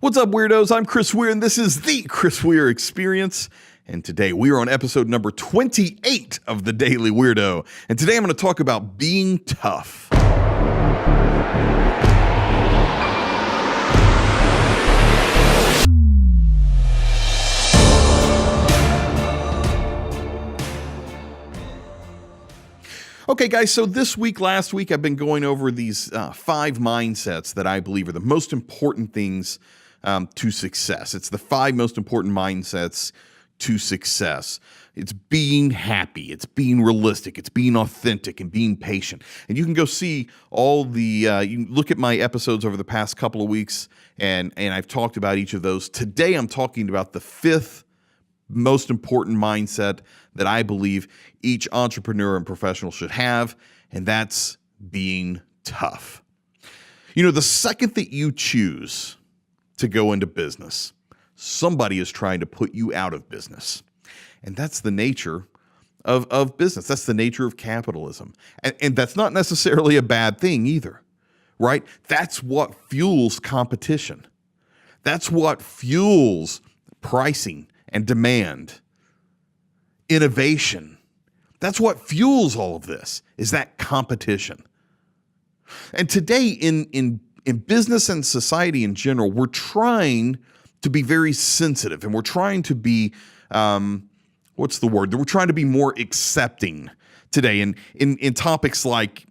What's up, weirdos? I'm Chris Weir, and this is the Chris Weir Experience. And today we are on episode number 28 of the Daily Weirdo. And today I'm going to talk about being tough. Okay, guys, so last week, I've been going over these 5 mindsets that I believe are the most important things to success. It's the 5 most important mindsets to success. It's being happy, it's being realistic, it's being authentic, and being patient. And you can go see all the, you can look at my episodes over the past couple of weeks, and I've talked about each of those. Today, I'm talking about the 5th most important mindset that I believe each entrepreneur and professional should have, and that's being tough. You know, the second that you choose to go into business, somebody is trying to put you out of business. And that's the nature of business. That's the nature of capitalism. And that's not necessarily a bad thing either, right? That's what fuels competition. That's what fuels pricing and demand, innovation. That's what fuels all of this, is that competition. And today in business and society in general, we're trying to be very sensitive, and we're trying to be, we're trying to be more accepting today in topics like,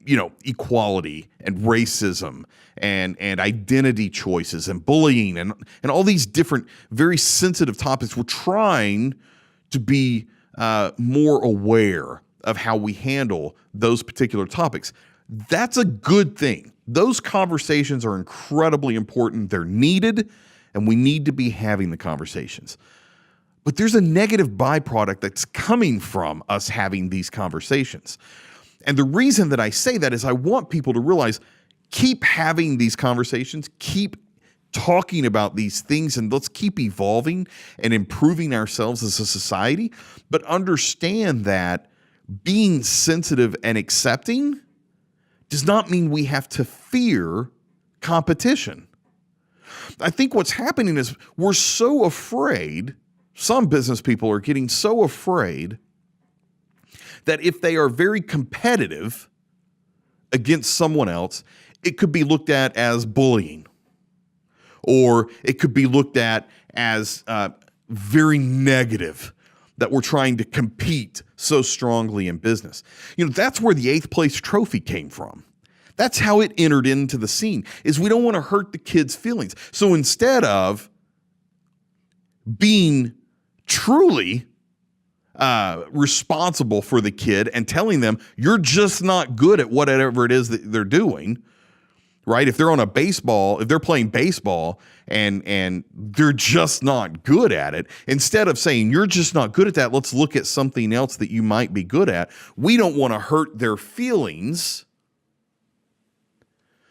equality and racism and identity choices and bullying and all these different very sensitive topics. We're trying to be more aware of how we handle those particular topics. That's a good thing. Those conversations are incredibly important. They're needed, and we need to be having the conversations. But there's a negative byproduct that's coming from us having these conversations. And the reason that I say that is I want people to realize, keep having these conversations, keep talking about these things, and let's keep evolving and improving ourselves as a society. But understand that being sensitive and accepting does not mean we have to fear competition. I think what's happening is we're so afraid, some business people are getting so afraid that if they are very competitive against someone else, it could be looked at as bullying, or it could be looked at as very negative that we're trying to compete so strongly in business. That's where the 8th place trophy came from. That's how it entered into the scene, is we don't want to hurt the kids' feelings. So instead of being truly responsible for the kid and telling them you're just not good at whatever it is that they're doing, right? If they're if they're playing baseball and they're just not good at it, instead of saying you're just not good at that, let's look at something else that you might be good at. We don't want to hurt their feelings.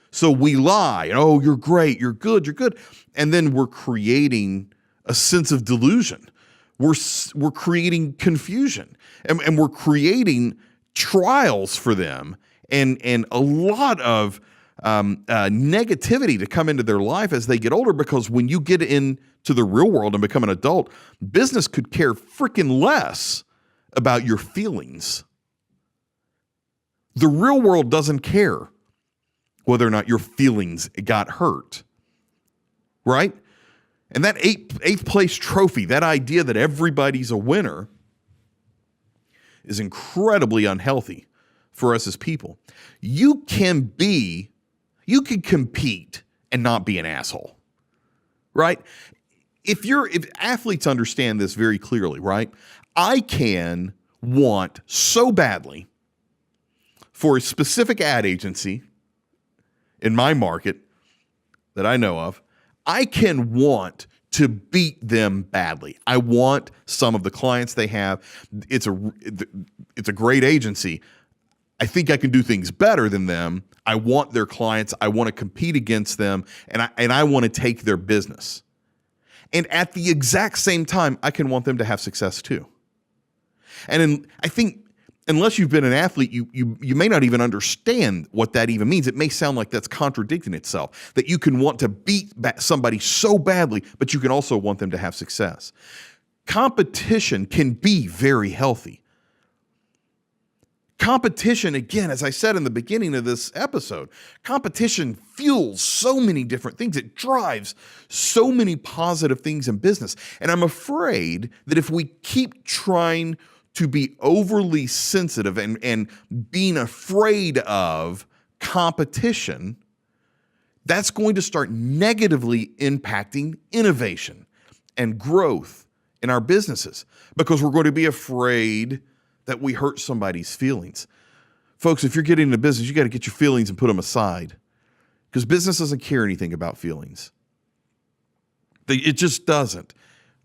So we lie. Oh, you're great. You're good. You're good. And then we're creating a sense of delusion. We're creating confusion, and we're creating trials for them and a lot of negativity to come into their life as they get older, because when you get into the real world and become an adult, business could care freaking less about your feelings. The real world doesn't care whether or not your feelings got hurt, right? And that eighth place trophy, that idea that everybody's a winner, is incredibly unhealthy for us as people. You can compete and not be an asshole, right? If athletes understand this very clearly, right? I can want so badly for a specific ad agency in my market that I know of, I can want to beat them badly. I want some of the clients they have. It's a great agency. I think I can do things better than them. I want their clients. I want to compete against them, and I want to take their business. And at the exact same time, I can want them to have success too. And I think unless you've been an athlete, you may not even understand what that even means. It may sound like that's contradicting itself, that you can want to beat somebody so badly, but you can also want them to have success. Competition can be very healthy. Competition, again, as I said in the beginning of this episode, competition fuels so many different things. It drives so many positive things in business. And I'm afraid that if we keep trying to be overly sensitive and being afraid of competition, that's going to start negatively impacting innovation and growth in our businesses, because we're going to be afraid that we hurt somebody's feelings. Folks, if you're getting into business, you got to get your feelings and put them aside, because business doesn't care anything about feelings. It just doesn't,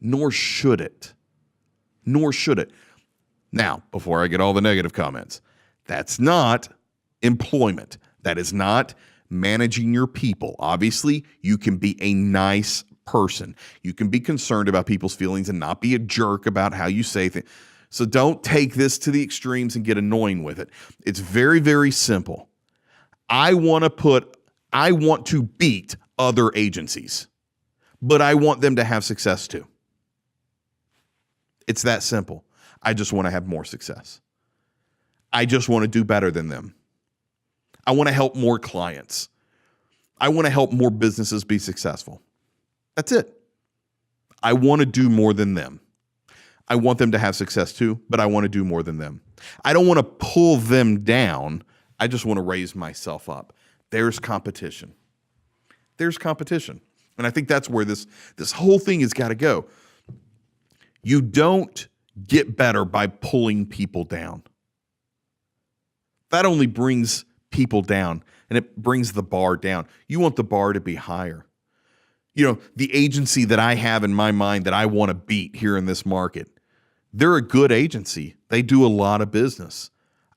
nor should it. Nor should it. Now, before I get all the negative comments, that's not employment. That is not managing your people. Obviously, you can be a nice person. You can be concerned about people's feelings and not be a jerk about how you say things. So don't take this to the extremes and get annoying with it. It's very, very simple. I want to beat other agencies, but I want them to have success too. It's that simple. I just want to have more success. I just want to do better than them. I want to help more clients. I want to help more businesses be successful. That's it. I want to do more than them. I want them to have success too, but I want to do more than them. I don't want to pull them down. I just want to raise myself up. There's competition. There's competition. And I think that's where this whole thing has got to go. You don't get better by pulling people down. That only brings people down, and it brings the bar down. You want the bar to be higher. You know, the agency that I have in my mind that I want to beat here in this market, they're a good agency. They do a lot of business.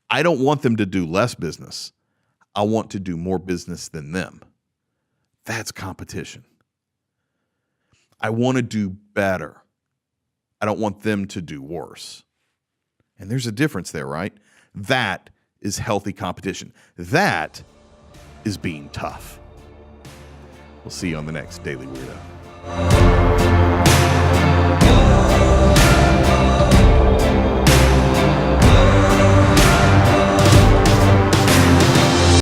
I don't want them to do less business. I want to do more business than them. That's competition. I want to do better. I don't want them to do worse. And there's a difference there, right? That is healthy competition. That is being tough. We'll see you on the next Daily Weirdo.